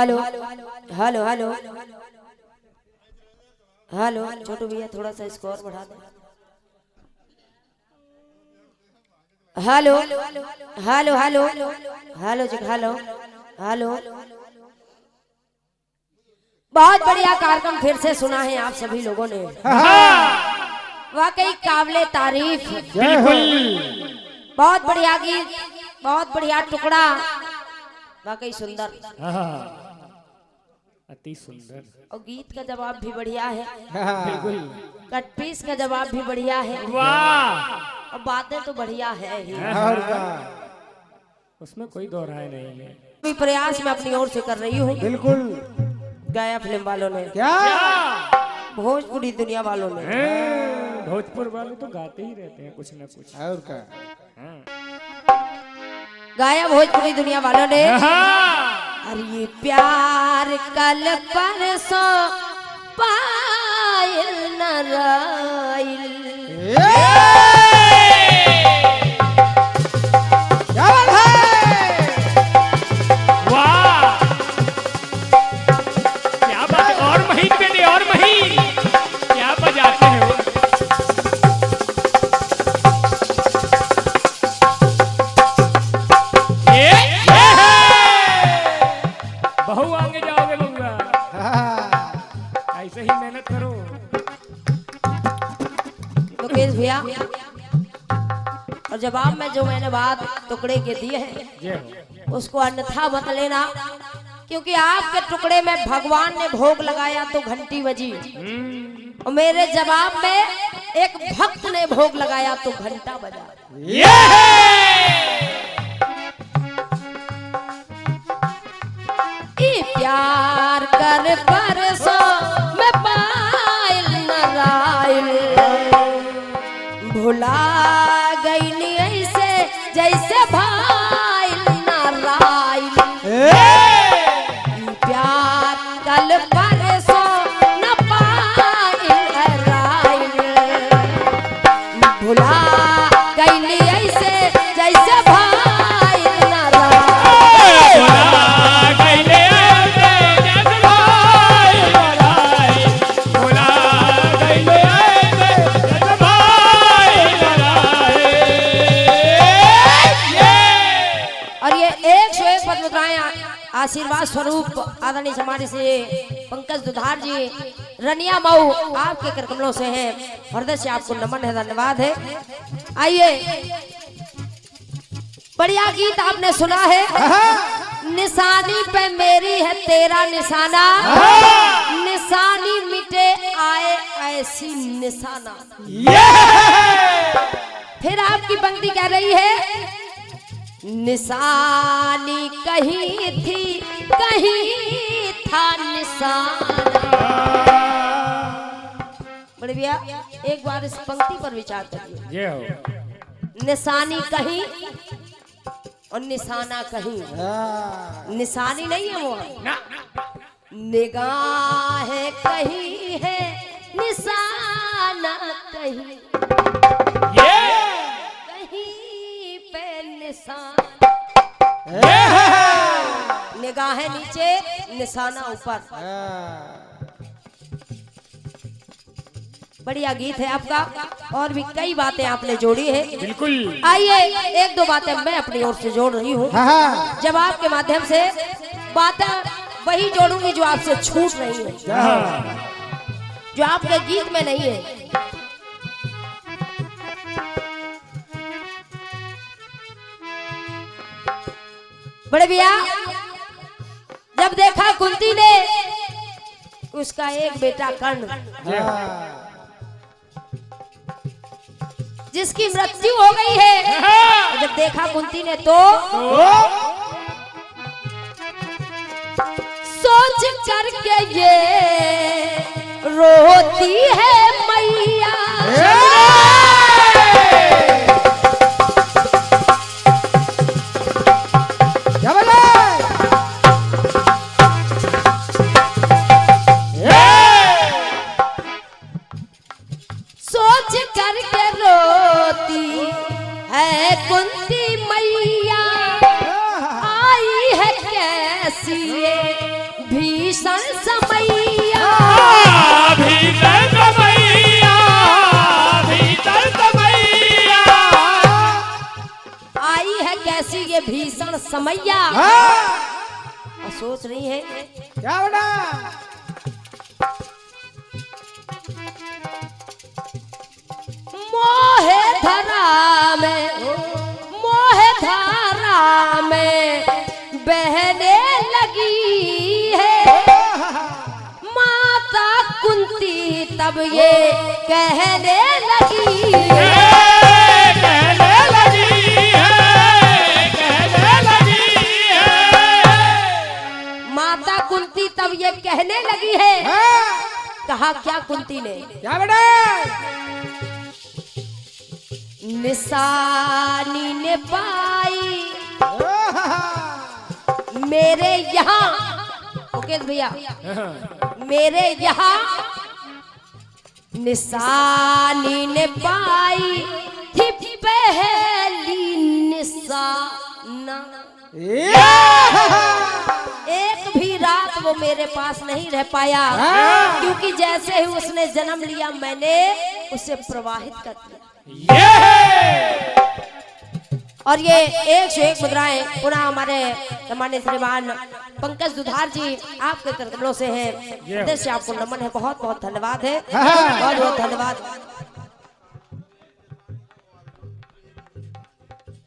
Hello hello hello hello छोटू भैया थोड़ा सा स्कोर बढ़ा दे। हेलो हेलो हेलो हेलो जी हेलो हेलो। बहुत बढ़िया कार्यक्रम फिर से सुना है आप सभी लोगों ने, वाकई काबिले तारीफ। बहुत बढ़िया गीत, बहुत बढ़िया टुकड़ा, वाकई सुंदर, अति सुंदर। और गीत का जवाब भी बढ़िया है, बिल्कुल। कट पीस का जवाब भी बढ़िया है, वाह, और बातें तो बढ़िया है ही। उसमें कोई दो राय नहीं है। भी प्रयास मैं अपनी ओर से कर रही हूँ। बिल्कुल। गाया फिल्म वालों ने, क्या भोजपुरी दुनिया वालों ने, भोजपुर वाले तो गाते ही रहते हैं कुछ न कुछ। और क्या गाया भोजपुरी दुनिया वालों ने। अरे ये प्यार कल परसों पायल नराइल, क्या बात है। वाह, क्या बात है। और महीन पे नहीं, और महीन क्या बजाते हो। बहु आगे जाओगे बउआ, ऐसे ही मेहनत करो। मुकेश भैया, और जवाब में जो मैंने बात टुकड़े के दिए हैं उसको अन्यथा मत लेना, क्योंकि आपके टुकड़े में भगवान ने भोग लगाया तो घंटी बजी, और मेरे जवाब में एक भक्त ने भोग लगाया तो घंटा बजा। प्यार कर परसों मैं पायल नराइल, भुला गई ऐसे जैसे भाईल नराइल। प्यार कल परसों न पायल नराइल, भुला गई ऐसे जैसे भाईल नराइल। आशीर्वाद स्वरूप आदरणीय समाधि से पंकज दुधार जी रनिया मऊ आपके कर कमलों से हैं, हृदय से आपको नमन है, धन्यवाद है। आइए, बढ़िया गीत आपने सुना है। निशानी पे मेरी है तेरा निशाना, निशानी मिटे आए ऐसी निशाना। फिर आपकी पंक्ति कह रही है, निशानी कहीं थी कहीं था निशाना। बड़े भैया एक बार इस पंक्ति पर विचार करिए। निशानी कहीं और निशाना कहीं, निशानी नहीं है वो, निगाह कहीं है निशाना कहीं, निगाहें नीचे निशाना ऊपर। बढ़िया गीत है आपका, और भी कई बातें आपने जोड़ी है। बिल्कुल। आइए, एक दो बातें मैं अपनी ओर से जोड़ रही हूँ, जवाब के माध्यम से बातें वही जोड़ूंगी जो आपसे छूट रही है, जो आपके गीत में नहीं है। बड़े भैया, जब देखा कुंती ने उसका एक बेटा कर्ण जिसकी मृत्यु हो गई है, जब देखा कुंती ने तो सोच करके ये रोती है मैया। सोच करके रोती है कुंती मैया, आई है कैसी ये भीषण समैया, भीतर समैया, भीतर समैया। आई है कैसी ये भीषण समैया। और सोच रही है क्या बड़ा मोहे धरा में, मोहे धारा में बहने लगी है माता कुंती, तब ये कहने लगी है, कहने लगी है, कहने लगी है। माता कुंती तब ये कहने लगी है। कहा क्या कुंती ने? क्या बड़ा निशानी ने पाई मेरे यहाँ, ओके भैया, मेरे यहाँ निशानी ने पाई थी पहली निशाना। एक भी रात वो मेरे पास नहीं रह पाया, क्योंकि जैसे ही उसने जन्म लिया मैंने उसे प्रवाहित कर दिया। और ये 101 मुद्राएं पुनः हमारे सम्मानित श्रीमान पंकज दुधार जी आपके कदमों से है, हृदय से आपको नमन है, बहुत बहुत धन्यवाद है, बहुत बहुत धन्यवाद।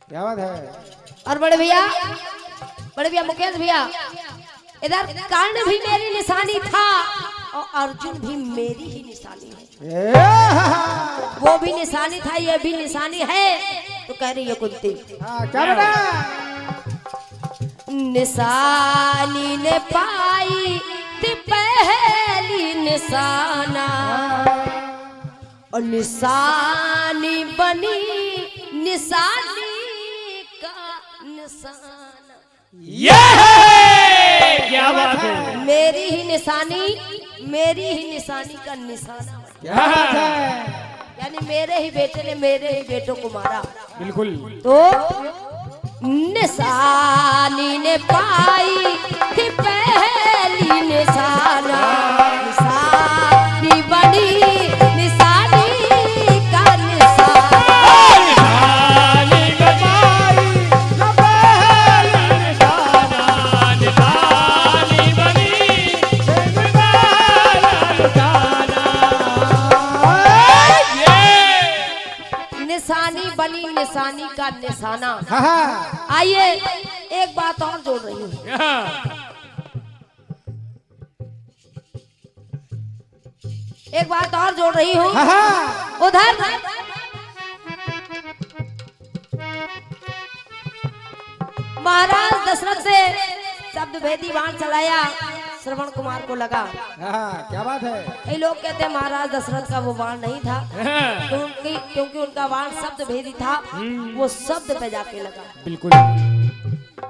क्या बात है। और बड़े भैया मुकेश भैया, इधर कर्ण भी मेरी निशानी था और अर्जुन भी मेरी ही निशानी है। वो भी निशानी था, ये भी निशानी है, तो कह रही है कुंती। क्या बड़ा निशानी ने पाई थी पहली निशाना, और निशानी बनी निशानी का निशाना। क्या बात है। मेरी ही निशानी, मेरी ही निशानी का निशाना। क्या बात है। यानी मेरे ही बेटे ने मेरे ही बेटों को मारा। बिल्कुल। तो निशानी ने पाई थी पहली निशाना, निशानी बनी निशानी का निशाना। निशानी बनी निशानी का निशाना। आइए एक बात और जोड़ रही हूँ। एक बात और जोड़ रही हूँ। उधर महाराज दशरथ से शब्द भेदी बाण चलाया, श्रवण कुमार को लगा। क्या बात है। कई लोग कहते हैं महाराज दशरथ का वो बाण नहीं था, क्योंकि उनका बाण शब्द भेदी था, वो शब्द पे जाके लगा। बिल्कुल।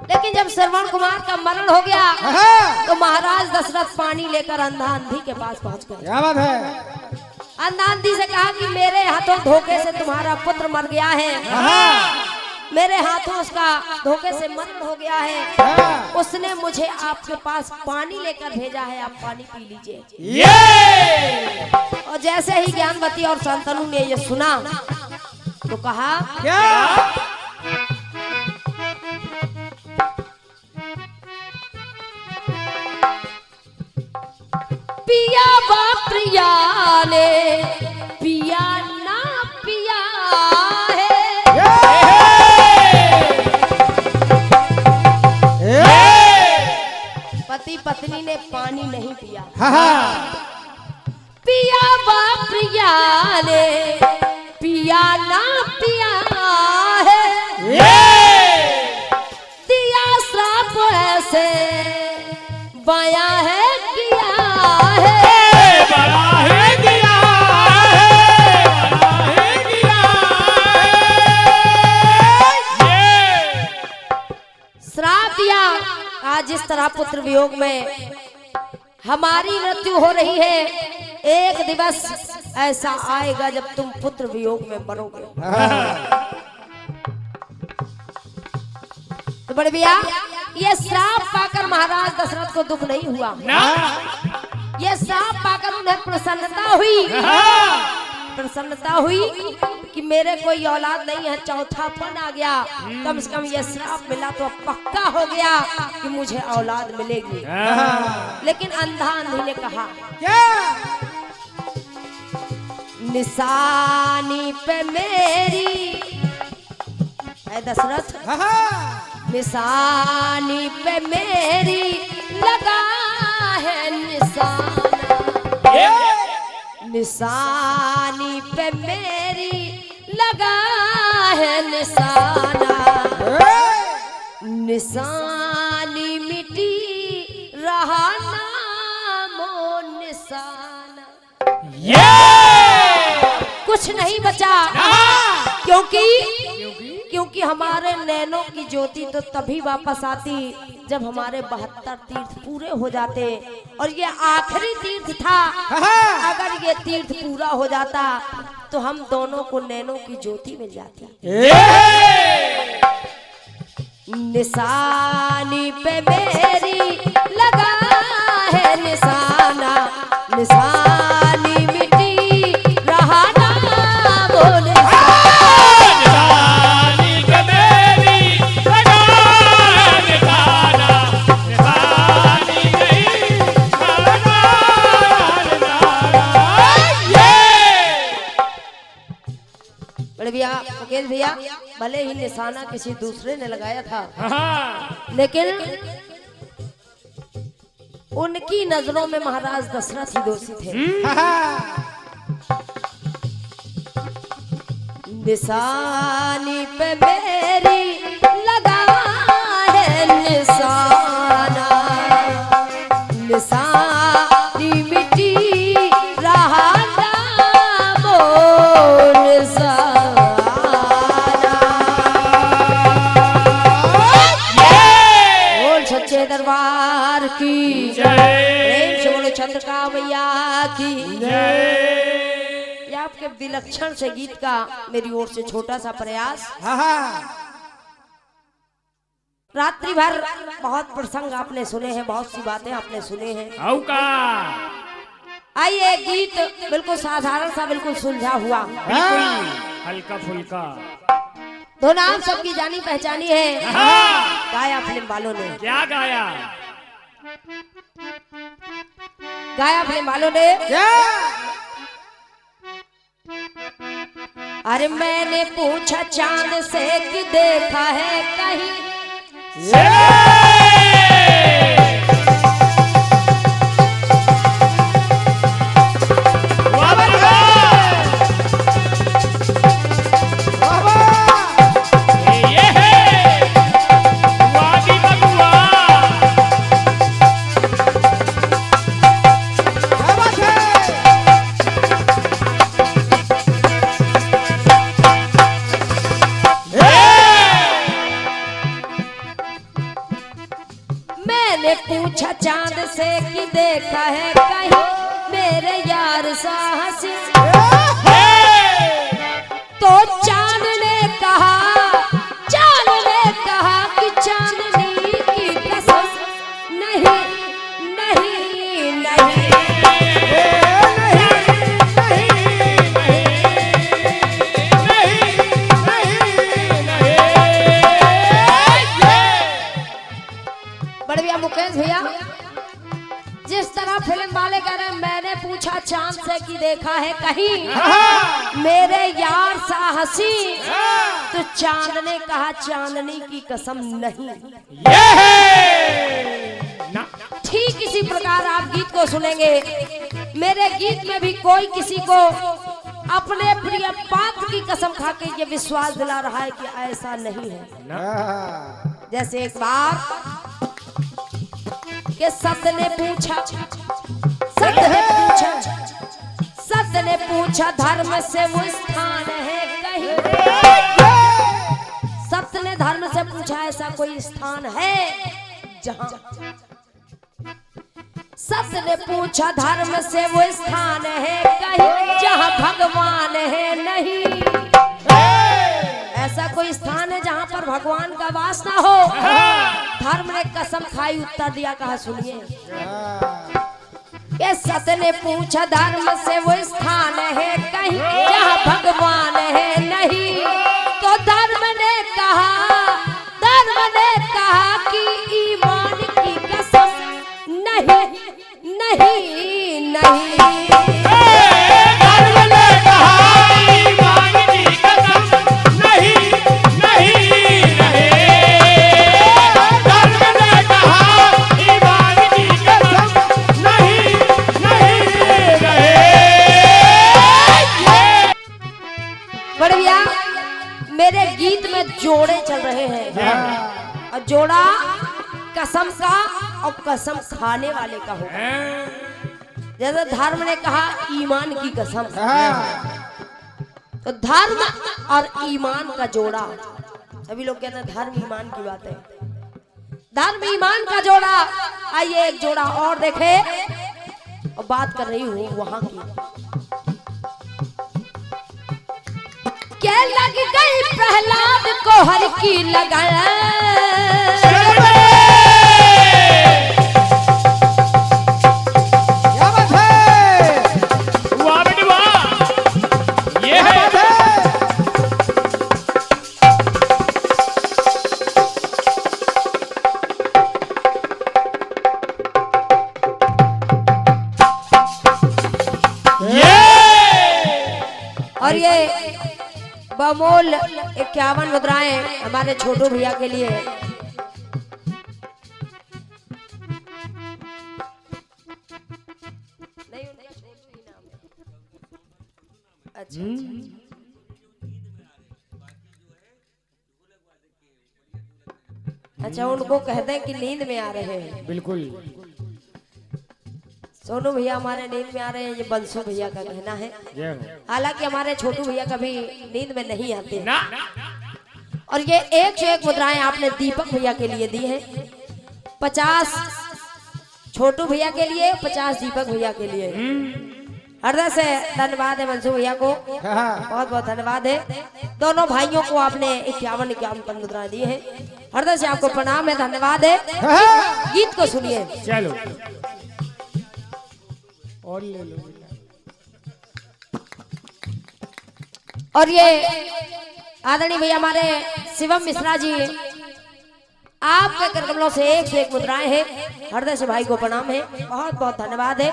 लेकिन जब श्रवण कुमार का मरण हो गया तो महाराज दशरथ पानी लेकर अंधा अंधी के पास पहुंच गए। क्या बात है। अंधा अंधी से कहा कि मेरे हाथों धोखे से तुम्हारा पुत्र मर गया है, मेरे हाथों उसका धोखे से मरण हो गया है, उसने मुझे आपके पास पानी लेकर भेजा है, आप पानी पी लीजिए। और जैसे ही ज्ञानवती और शांतनु ने ये सुना तो कहा क्या पिया बा प्रिया ने पिया ना पिया है। पति पत्नी ने पानी नहीं पिया। पिया बा प्रिया ने पिया ना पिया है, दिया श्राप ऐसे बया है किया है, बड़ा है दिया है, बड़ा है दिया है। श्राप दिया। आज जिस तरह पुत्र वियोग में हमारी मृत्यु हो रही है, एक दिवस ऐसा आएगा जब तुम पुत्र वियोग में मरोगे। तो बड़े भैया ये श्राप पाकर महाराज दशरथ को दुख नहीं हुआ ना ये श्राप पाकर उन्हें प्रसन्नता हुई कि मेरे कोई औलाद नहीं है, चौथापन आ गया, कम से कम ये श्राप मिला तो अब पक्का हो गया कि मुझे औलाद मिलेगी। लेकिन अंधा अंधी ने कहा क्या निशानी पे मेरी है दशरथ, निशानी पे मेरी लगा है निशाना, निशानी पे मेरी लगा है निशाना, निशानी मिटी रहा नामो निशाना, कुछ नहीं बचा क्योंकि हमारे नैनों की ज्योति तो तभी वापस आती जब हमारे 72 तीर्थ पूरे हो जाते, और ये आखिरी तीर्थ था। अगर ये तीर्थ पूरा हो जाता तो हम दोनों को नैनों की ज्योति मिल जाती। निशानी पे मेरी लगा है निशाना, निशानी मिटी रहा ना बोले, भैया मुकेश भैया भले ही निशाना किसी दूसरे ने लगाया था, लेकिन उनकी नजरों में महाराज दशरथ ही दोषी थे। निशानी पे मेरी लगा है निशाना, निशानी मिटी रहा नामो निशाना। सच्चे दरबार की प्रेम से बोलो चंद्रिका मैया की जय। आपके विलक्षण से गीत का मेरी ओर से छोटा सा प्रयास। रात्रि भर बहुत प्रसंग आपने सुने हैं, बहुत सी बातें आपने सुने हैं। आइए गीत बिल्कुल साधारण सा, बिल्कुल सुलझा हुआ, हल्का फुल्का धुन आप सबकी जानी पहचानी है। गाया फिल्म वालों ने, क्या गाया? गाया फिल्म वालों ने अरे मैंने पूछा चांद से कि देखा है कहीं, पूछा चांद से कि देखा है कहीं मेरे यार साहसी, तो चांद ने कहा कि चांदनी की कसम नहीं नहीं नहीं, बड़े भैया मुकेश भैया जिस तरह फिल्म वाले कह रहे हैं मैंने पूछा चांद से कि देखा है कहीं मेरे यार साहसी, तो चांद ने कहा चांदनी की कसम नहीं। ठीक इसी प्रकार आप गीत को सुनेंगे। मेरे गीत में भी कोई किसी को अपने प्रिय पात्र की कसम खा के ये विश्वास दिला रहा है कि ऐसा नहीं है। जैसे एक बार कि सत्य ने पूछा धर्म से वो स्थान है कहीं, सत्य ने धर्म से पूछा ऐसा कोई स्थान है जहां, सत्य ने पूछा धर्म से वो स्थान है कहीं जहां भगवान है नहीं, ऐसा कोई स्थान है जहां पर भगवान का वास ना हो। धर्म ने कसम खाई, उत्तर दिया, कहा सुनिए। ये सत्य ने पूछा धर्म से वो स्थान है कहीं जहाँ भगवान है नहीं। तो धर्म ने कहा कि ईमान की कसम नहीं नहीं नहीं। धर्म ने कहा ईमान की कसम नहीं नहीं नहीं। धर्म ने कहा ईमान की कसम नहीं नहीं नहीं। बढ़िया, मेरे गीत में जोड़े चल रहे हैं और जोड़ा कसम का और कसम खाने वाले का होगा। जैसे धर्म ने कहा ईमान की कसम, तो धर्म और ईमान का जोड़ा, सभी लोग कहते हैं धर्म ईमान की बात है, धर्म ईमान का जोड़ा। आइए एक जोड़ा और देखे और बात कर रही हूँ वहां की। क्या लग गई प्रहलाद को हर की लगाया, और ये बमोल 51 मुद्राएं हमारे छोटू भैया के लिए। नहीं, उनका छोटू ही नाम है। अच्छा, अच्छा उनको कहते हैं कि नींद में आ रहे हैं। बिल्कुल। सोनू भैया हमारे नींद में आ रहे हैं, ये बंसू भैया का कहना है। हालांकि हमारे छोटू भैया कभी नींद में नहीं आते ना। और ये 101 मुद्राएं आपने दीपक भैया के लिए दी हैं। 50 छोटू भैया के लिए, 50 दीपक भैया के लिए। हृदय से धन्यवाद है बंसू भैया को, बहुत बहुत धन्यवाद है। दोनों भाइयों को आपने 51 मुद्राएं दी है, हृदय से आपको प्रणाम है, धन्यवाद है। गीत को सुनिए। चलो और ले लो। और ये आदरणीय भैया हमारे शिवम मिश्रा जी, आपके करकमलों से 101 मुद्राएं हैं, हृदय से भाई को प्रणाम है, बहुत बहुत धन्यवाद है,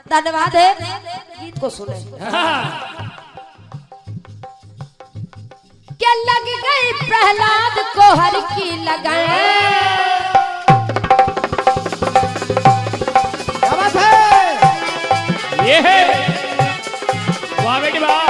धन्यवाद है। गीत को सुने। क्या लग गई प्रहलाद को हर की लगाए, ये है वाह बेटी वाह।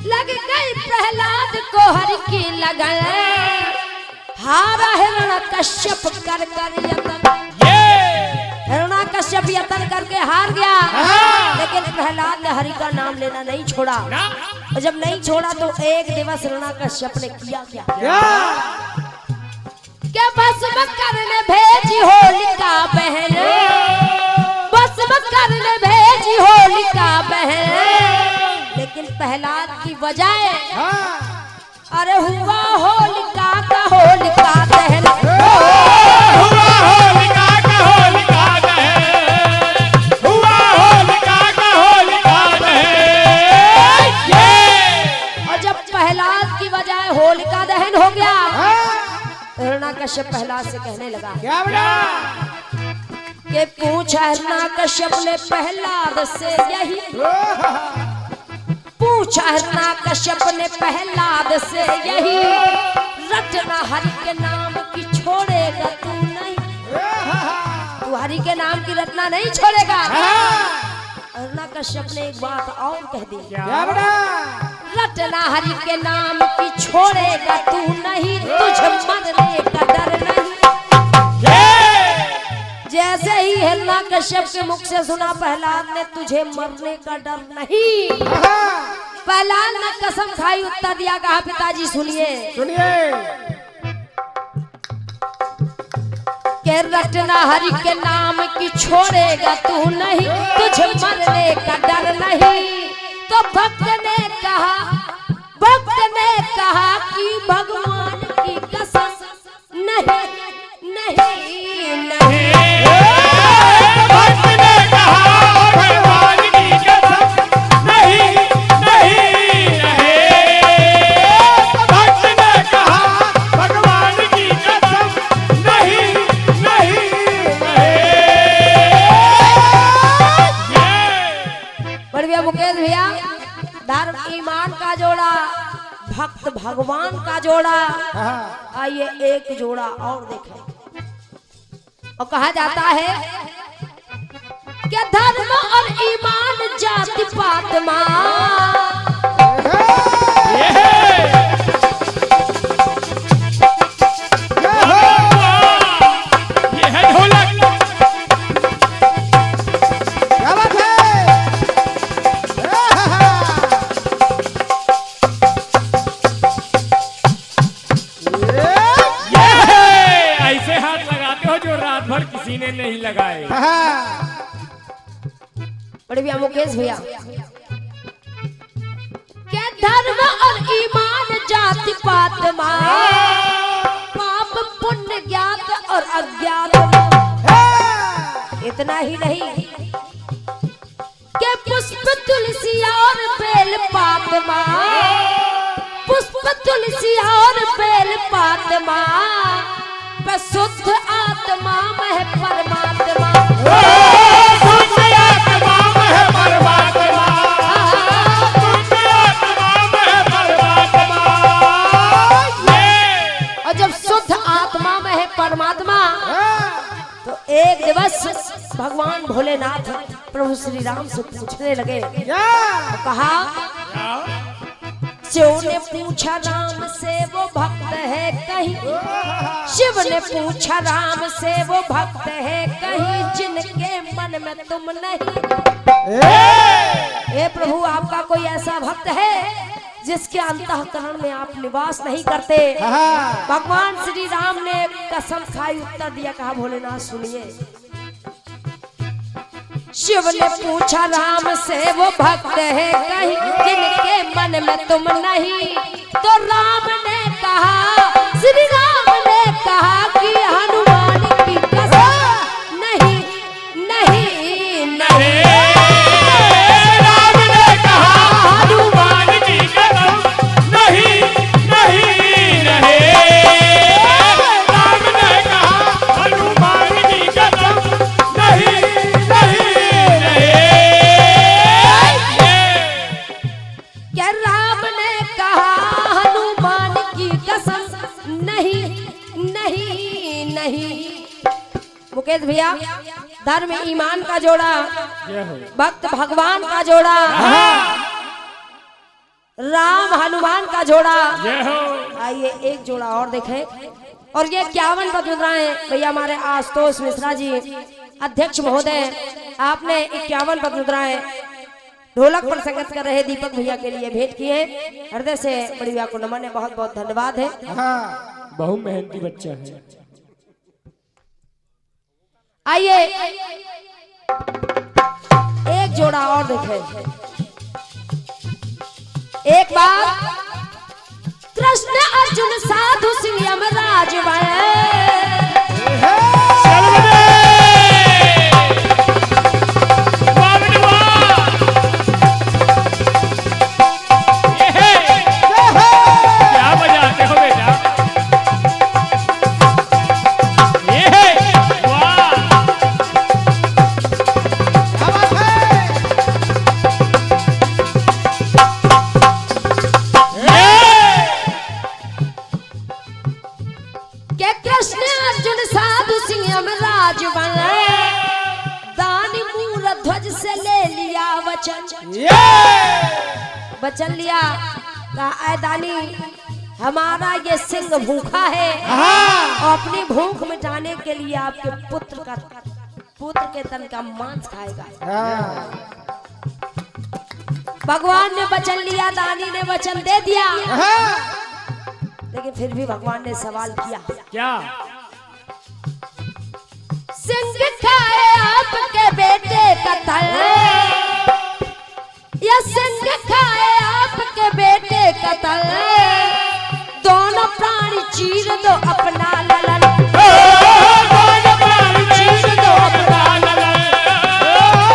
लग गई प्रहलाद को हर की लगाए, हारा हिरण कश्यप कर यतन। हिरणा कश्यप यतन करके हार गया, लेकिन प्रहलाद ने हरि का नाम लेना नहीं छोड़ा। और जब नहीं छोड़ा तो एक दिवस हिरणा कश्यप ने किया क्या भस्म करने भेजी होलिका बहन, भस्म करने भेजी होलिका बहन। लेकिन प्रहलाद की बजाय अरे हुआ होलिका का होलिका दहन, हुआ होलिका का होलिका दहन, हुआ होलिका का होलिका दहन। और जब प्रहलाद की बजाय होलिका दहन हो गया, हिरणा कश्यप प्रहलाद से कहने लगा क्या बड़ा कि पूछा हिरणा कश्यप ने प्रहलाद से यही, पूछा हिरणा कश्यप ने प्रहलाद से यही, रटना हरि के नाम की छोड़ेगा तू नहीं, तू हरि के नाम की रटना नहीं छोड़ेगा। हिरणा कश्यप ने एक बात और कह दी, क्या बड़ा रटना हरि के नाम की छोड़ेगा तू नहीं, तुझे मरने का डर नहीं। जैसे ही हिरणा कश्यप के मुख से सुना प्रहलाद ने तुझे मरने का डर नहीं, प्रहलाद ने कसम खाई, उत्तर दिया, कहा पिताजी सुनिए। सुनिए। के रटना हरि के नाम की छोड़ेगा तू नहीं, तुझे मरने का डर नहीं। तो भक्त ने कहा कि भगवान की कसम नहीं नहीं नहीं। भक्त ने कहा भगवान की कसम नहीं नहीं नहीं। भक्त ने कहा भगवान की कसम नहीं नहीं नहीं। बढ़िया मुकेश भैया, धर्म ईमान का जोड़ा, भक्त भगवान का जोड़ा। हाँ, आइए एक जोड़ा और देखें। और कहा जाता है कि धर्म और ईमान जाति पात ये है ढोलक। क्या बात है? ऐसे हाथ लगाते हो जो रात भर किसी ने नहीं लगाए। बड़े भैया मुकेश भैया, क्या धर्म और ईमान जाति पात पाप पुण्य ज्ञात और अज्ञात। इतना ही नहीं कि पुष्प तुलसी और बेल पात पुष्प तुलसी और बेल पात शुद्ध आत्मा में परमात्मा। शुद्ध आत्मा में परमात्मा। शुद्ध आत्मा में परमात्मा। और जब शुद्ध आत्मा में है परमात्मा, तो एक दिवस भगवान भोलेनाथ प्रभु श्री राम से पूछने लगे। तो कहा, शिव ने पूछा राम से वो भक्त है कहीं, शिव ने पूछा राम से वो भक्त है कहीं, जिनके मन में तुम नहीं। हे प्रभु, आपका कोई ऐसा भक्त है जिसके अंतःकरण में आप निवास नहीं करते? भगवान श्री राम ने कसम खाई उत्तर दिया। कहा, भोलेनाथ सुनिए। शिव ने पूछा राम से वो भक्त है कहीं, जिनके मन में तुम नहीं। तो राम ने कहा, श्री राम ने कहा कि हनुमान की कसम नहीं नहीं नहीं। राम ने कहा हनुमान की कसम नहीं नहीं नहीं। राम ने कहा हनुमान की कसम नहीं नहीं नहीं। क्या राम ने कहा हनुमान की कसम नहीं नहीं नहीं। मुकेश भैया, धर्म ईमान का जोड़ा, भक्त भगवान का जोड़ा, राम हनुमान का जोड़ा। आइए एक जोड़ा और देखें। और ये 51 पदमुद्राएं भैया हमारे आशुतोष मिश्रा जी अध्यक्ष महोदय, आपने 51 पदमुद्राएं ढोलक पर संगत कर रहे दीपक भैया के लिए भेंट किए। हृदय से बड़ी भैया को नमन है, बहुत बहुत धन्यवाद है। बहुत मेहनती बच्चा है। आइए एक जोड़ा और देखें। एक बार कृष्ण अर्जुन साधु श्री यमराज क्या बजाते हो बेटा? के कृष्ण अर्जुन साधु सिंह यमराज दानी मूर ध्वज से ले लिया वचन लिया। कहा, दानी हमारा ये सिंह भूखा है और अपनी भूख मिटाने के लिए आपके पुत्र के तन का मांस खाएगा। भगवान ने वचन लिया, दानी ने वचन दे दिया। लेकिन फिर भी भगवान ने सवाल किया। क्या? सिंह खाए आपके बेटे का तल, या सिंह खाए आपके बेटे का तल, दोनों प्राणी चीर दो अपना ललन, दोनों प्राणी चीर दो अपना ललन,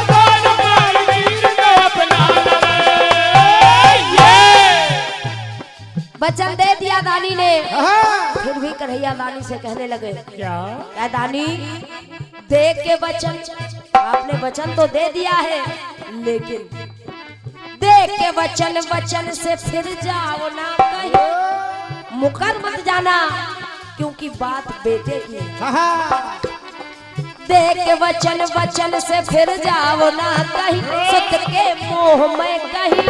दोनों प्राणी चीर दो अपना ललन। वचन दे दिया दानी ने। फिर भी कन्हैया दानी से कहने लगे, क्या दानी, दे के वचन, आपने वचन तो दे दिया है, लेकिन दे के वचन, वचन से फिर जाओ ना कहीं, मुकर मत जाना, क्योंकि बात बेटे की है। दे के वचन, वचन से फिर जाओ ना कहीं, सुत के मोह में कहीं।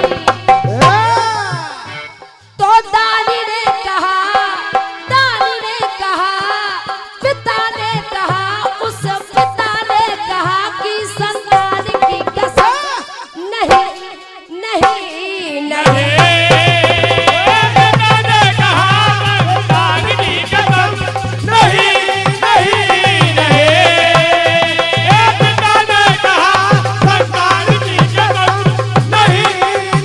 तो दानी ने कहा, दानी ने कहा, पिता ने कहा, उस पिता ने कहा कि संतान की कसम नहीं, नहीं, नहीं। पिता ने कहा संतान की कसम नहीं, नहीं, नहीं। पिता ने कहा संतान की कसम नहीं,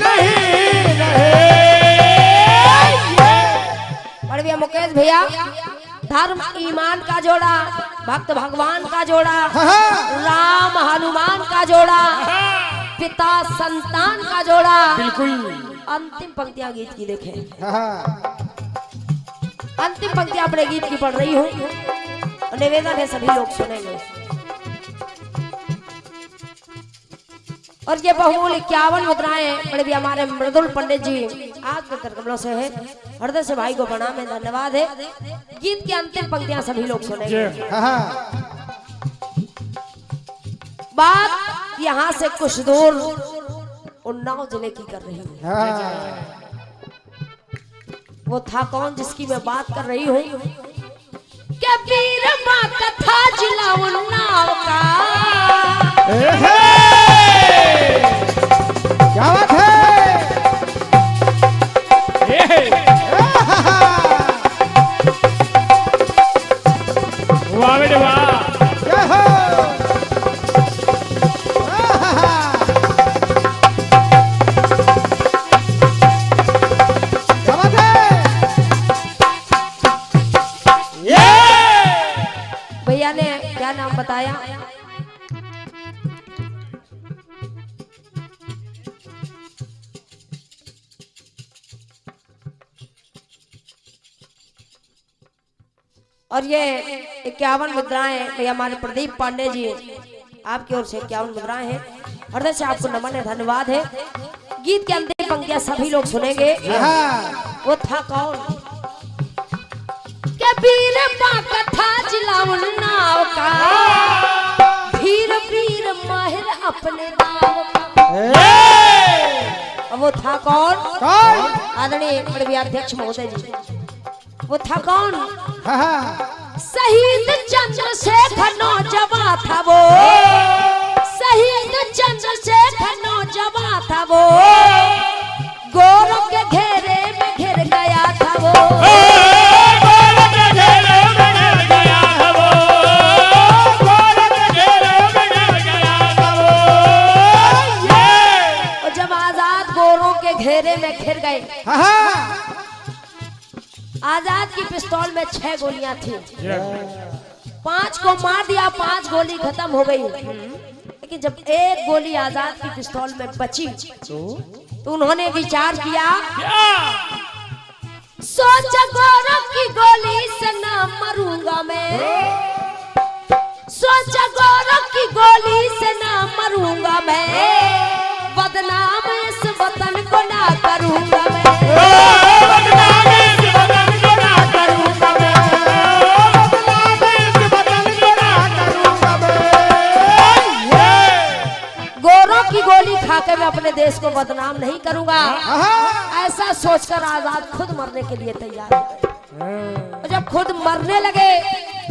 नहीं, नहीं। बढ़िया मुकेश भैया, धर्म ईमान का जोड़ा, भक्त भगवान का जोड़ा, राम हनुमान का जोड़ा, पिता संतान का जोड़ा। बिल्कुल। अंतिम पंक्तियां गीत की देखें। अंतिम पंक्तियां अपने गीत की पढ़ रही हूँ, निवेदन है सभी लोग सुनेंगे। और ये बहुमूल्य 51 मुद्राएं बड़े भी हमारे मृदुल पंडित जी आज के करकमलों से है, हृदय से भाई को प्रणाम है, धन्यवाद है। गीत की अंतिम पंक्तियां सभी लोग सुनेंगे। बात यहाँ से कुछ दूर उन्नाव जिले की कर रही हूँ। वो था कौन जिसकी मैं बात कर रही हूँ? क्या वीर माँ कथा जिला उन्नाव का। क्या बात है? वाह बेटे वाह। क्या हो? क्या बात है? भैया ने क्या नाम बताया? और ये 51 मुद्राएं भैया हमारे प्रदीप पांडे जी आपकी ओर से 51 मुद्राएं हैं, हृदय से आपको नमन है, धन्यवाद है। गीत के अंतिम पंक्तियां सभी लोग सुनेंगे। वो था कौन? क्या वीर माँ कथा जिला उन्नाव का, वीर वीर माहिर अपने नाव का। वो था कौन? आदरणीय बड़े अध्यक्ष महोदय जी, वो था कौन? शहीद चंद्रशेखर नौजवान था वो, शहीद चंद्रशेखर नौजवान था वो, गोरों के घेरे में घिर गया था वो, गोरों के घेरे में घिर गया था वो, गोरों के घेरे में घिर गया था वो। और जब आजाद गोरों के घेरे में घिर गए, आजाद की पिस्तौल में 6 गोलियां थी, 5 को मार दिया, 5 गोली खत्म हो गई। लेकिन जब एक गोली आजाद की पिस्तौल में बची तो उन्होंने विचार किया, सोचा गौरव की गोली से ना मरूंगा मैं, सोचा गौरव की गोली से ना मरूंगा मैं, बदनाम इस वतन को ना करूंगा मैं, बदनाम इस वतन को ना करूंगा मैं, बदनाम इस वतन को ना करूंगा मैं। गोरों की गोली खाकर मैं अपने देश को बदनाम नहीं करूंगा, ऐसा सोचकर आजाद खुद मरने के लिए तैयार हो गए। और जब खुद मरने लगे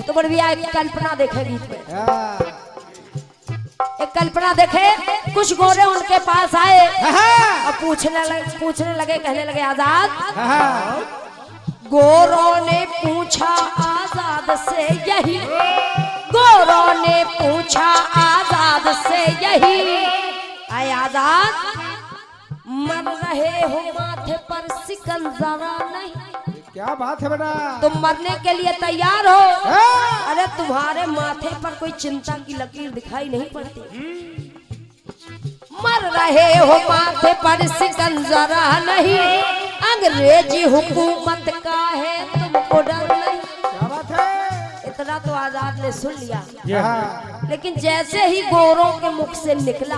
तो बड़ी भैया एक कल्पना देखे गीत में, एक कल्पना देखे। कुछ गोरे उनके पास आए और पूछने लगे, कहने लगे, आजाद। गोरों ने पूछा आजाद से यही, गोरों ने नहीं। आए आजाद मर रहे हो माथे पर सिकंदरा नहीं। क्या बात है बेटा। तुम मरने के लिए तैयार हो। हाँ। अरे तुम्हारे माथे पर कोई चिंता की लकीर दिखाई नहीं पड़ती। मर रहे हो माथे पर सिकंदरा नहीं। अंग्रेजी हुकूमत का है तुमको डर नहीं। क्या बात है। इतना तो आजाद ने सुन लिया, हाँ। लेकिन जैसे ही गोरों के मुख से निकला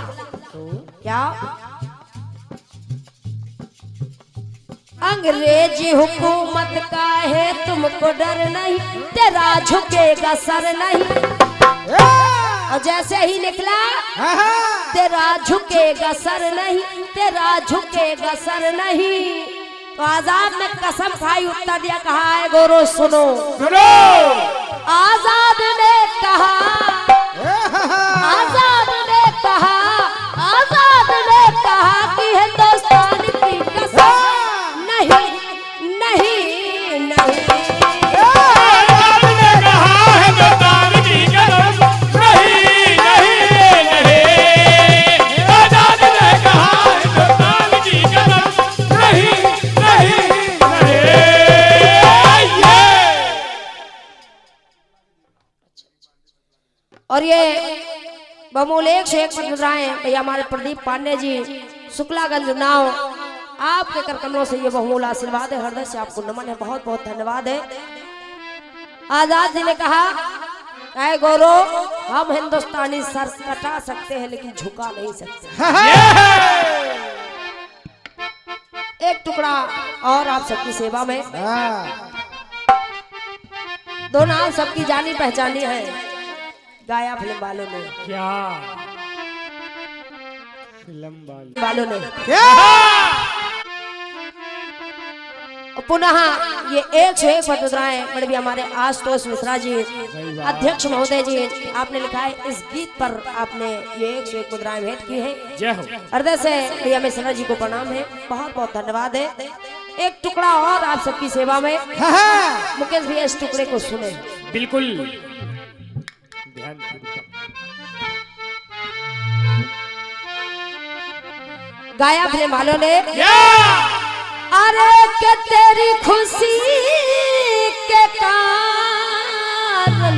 क्या अंग्रेजी हुकूमत का है तुमको डर नहीं। तेरा झुकेगा सर नहीं। और जैसे ही निकला हाँ। तेरा झुकेगा सर नहीं। तेरा झुकेगा सर नहीं। तो आजाद ने कसम खाई, उत्तर दिया। कहा है गोरो सुनो सुनो। आजाद ने कहा, आजाद ने कहा, आजाद ने कहा कि हिंदुस्तान की कसम नहीं नहीं नहीं। आजाद ने कहा हिंदुस्तान की कसम नहीं नहीं नहीं। आजाद ने कहा हिंदुस्तान की कसम नहीं नहीं नहीं। और ये बमूलेख से एक मुद्राएं भैया हमारे प्रदीप पांडे जी शुक्लागंज नाव, आपके कर कमलों से ये बहुमूल्य आशीर्वाद है। हृदय से आपको नमन है, बहुत बहुत धन्यवाद है। आजाद जी ने कहा है गौरो हम हिंदुस्तानी सर कटा सकते हैं लेकिन झुका नहीं सकते। एक टुकड़ा और आप सबकी सेवा में। हाँ। दोनों आप सबकी जानी पहचानी है, गाया फिल्म वालों ने। क्या फिल्म वालों ने क्या। और पुनः ये 101 मुद्राएं बड़े भी हमारे आशुतोष मिश्रा जी अध्यक्ष महोदय जी, आपने लिखा है इस गीत पर आपने ये 101 मुद्राएं भेंट की है। जय हो। हृदय से भैया मिश्रा जी को प्रणाम है, बहुत बहुत धन्यवाद है। एक टुकड़ा और आप सबकी सेवा में। हाँ। मुकेश भैया इस टुकड़े को सुने। बिल्कुल ध्यान। गाया फिल्म वालों ने। क्या अरे के तेरी खुशी के कारण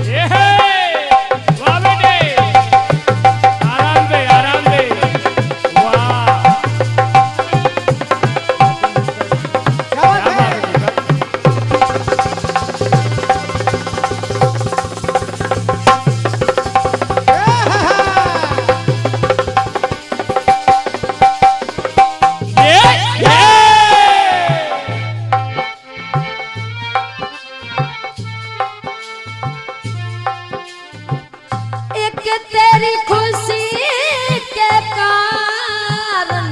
ये है। वाह बेटे, आराम से आराम से। वाह क्या बात है। एक तेरी खुशी के कारण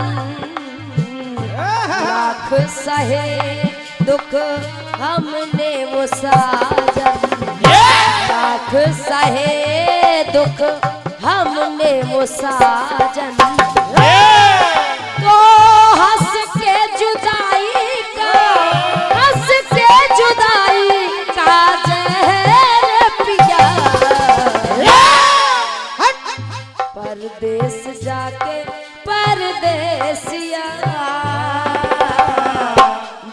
लाख सहे दुख हमने वो साजन। लाख सहे दुख हमने वो साजन। तो हंस के जुदाई का, हंस के जुदाई का जहर पिया। परदेस जाके परदेसिया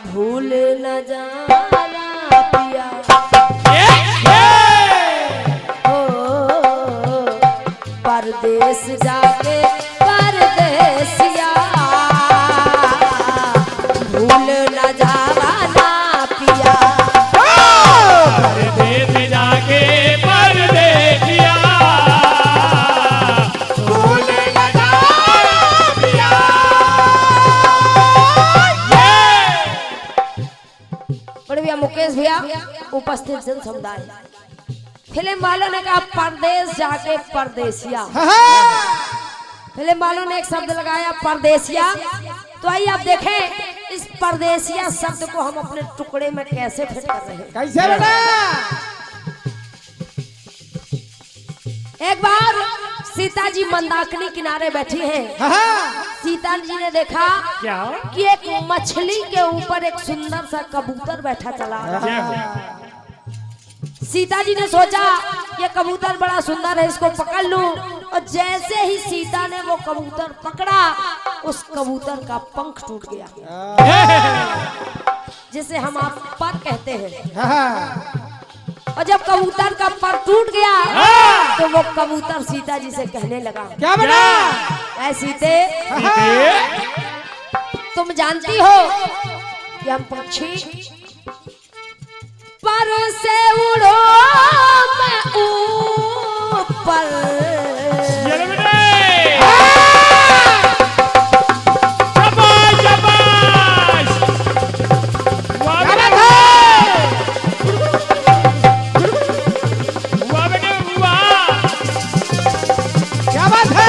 भूल न जाना पिया। ओ परदेस जाके परदेसिया भूल न जाना पिया। परदेस जाके परदेसिया भूल न जाना पिया। बड़े भैया मुकेश भैया उपस्थित जन समुदाय, फिल्म वालों ने कहा परदेश जाके परदेसिया। फिल्म वालों ने एक शब्द लगाया परदेसिया। तो आइए आप देखें इस परदेसिया शब्द को हम अपने टुकड़े में कैसे फिट कर रहे हैं। कैसे बेटा। एक बार सीता जी मंदाकिनी किनारे बैठी हैं। हाँ। सीता जी ने देखा क्या कि एक मछली के ऊपर एक सुंदर सा कबूतर बैठा चला आ रहा है। जय हो। सीता जी ने सोचा ये कबूतर बड़ा सुंदर है, इसको पकड़ लूं। और जैसे ही सीता ने वो कबूतर पकड़ा, उस कबूतर का पंख टूट गया, जिसे हम आप पर कहते हैं। और जब कबूतर का पर टूट गया तो वो कबूतर सीता जी से कहने लगा, क्या बना? ऐ सीते, तुम जानती हो कि हम पक्षी पर से उड़ो मैं ऊपर, क्या बात है?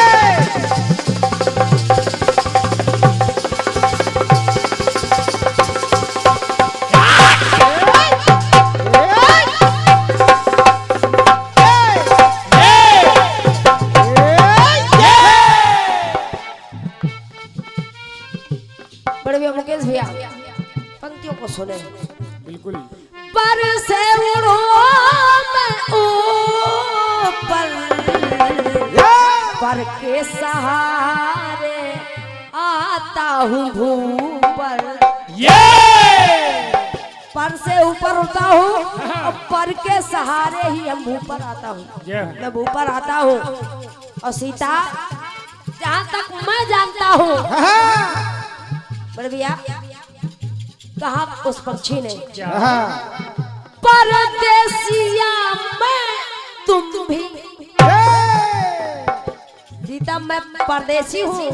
बड़े भैया मुकेश भैया पंक्तियों को सुने। बिल्कुल। पर से उड़ो मैं ऊपर, पर के सहारे आता हूँ भूपर। पर से ऊपर उड़ता हूँ और पर के सहारे ही हम भूपर आता हूँ, मैं भूपर आता हूँ। और सीता, जहाँ तक मैं जानता हूँ, बड़े भैया कहा उस पक्षी ने, परदेसिया मैं तुम भी। सीता, मैं परदेसी हूँ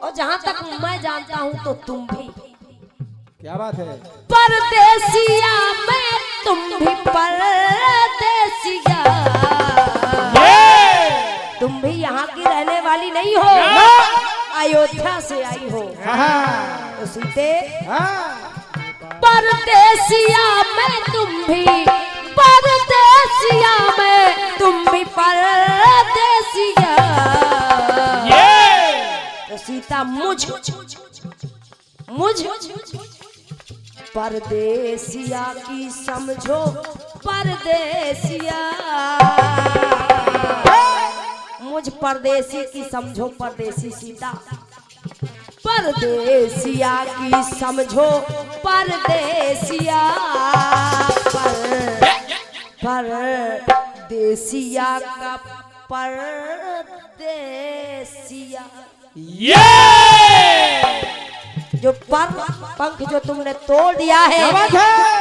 और जहाँ तक मैं जानता हूँ तो तुम भी। क्या बात है? परदेसिया मैं तुम भी परदेसिया, तुम भी यहाँ की रहने वाली नहीं हो, अयोध्या से आई हो। तो सीते, परदेसिया मैं तुम भी, परदेसिया मैं तुम भी परदेसिया। तो सीता, मुझ परदेसिया की समझो परदेसिया, मुझ परदेसी की समझो परदेसी सीता, परदेसिया की समझो परदेसिया, परदेसिया का परदेसिया। जो पर पंख जो तुमने तोड़ दिया है,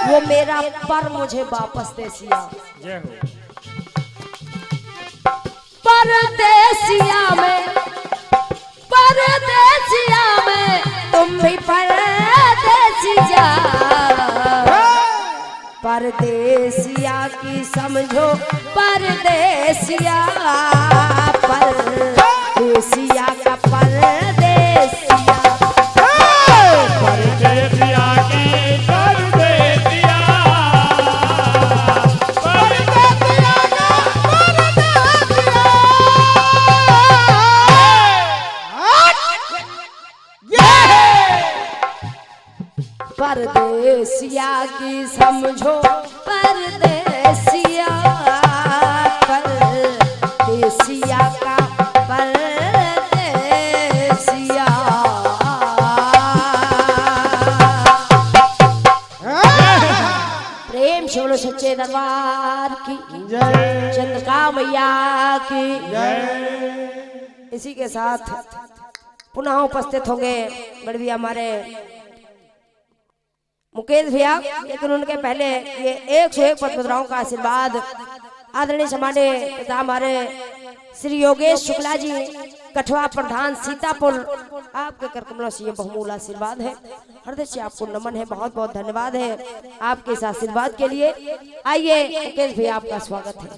वो मेरा पर मुझे वापस दे सिया। परदेसिया में, परदेसिया में तुम भी परदेसिया, परदेसिया की समझो परदेसिया, परदेसिया का परदेसिया। परदेसिया की परदेसिया, परदेसिया का परदेसिया की समझो परदेसिया, परदेसिया का परदेसिया। प्रेम से बोलो सच्चे दरबार की जय। चंद्रिका मैया की। इसी के साथ पुनः उपस्थित होंगे बड़े भैया हमारे मुकेश भैया, लेकिन उनके पहले ये 101 पदमुद्राओं का आशीर्वाद आदरणीय सम्मानीय पिता हमारे श्री योगेश शुक्ला जी, कठवा प्रधान सीतापुर, आपके कर कमलों से ये बहुमूल्य आशीर्वाद है। हृदय से आपको नमन है, बहुत बहुत धन्यवाद है आपके इस आशीर्वाद के लिए। आइए मुकेश भैया, आपका स्वागत है।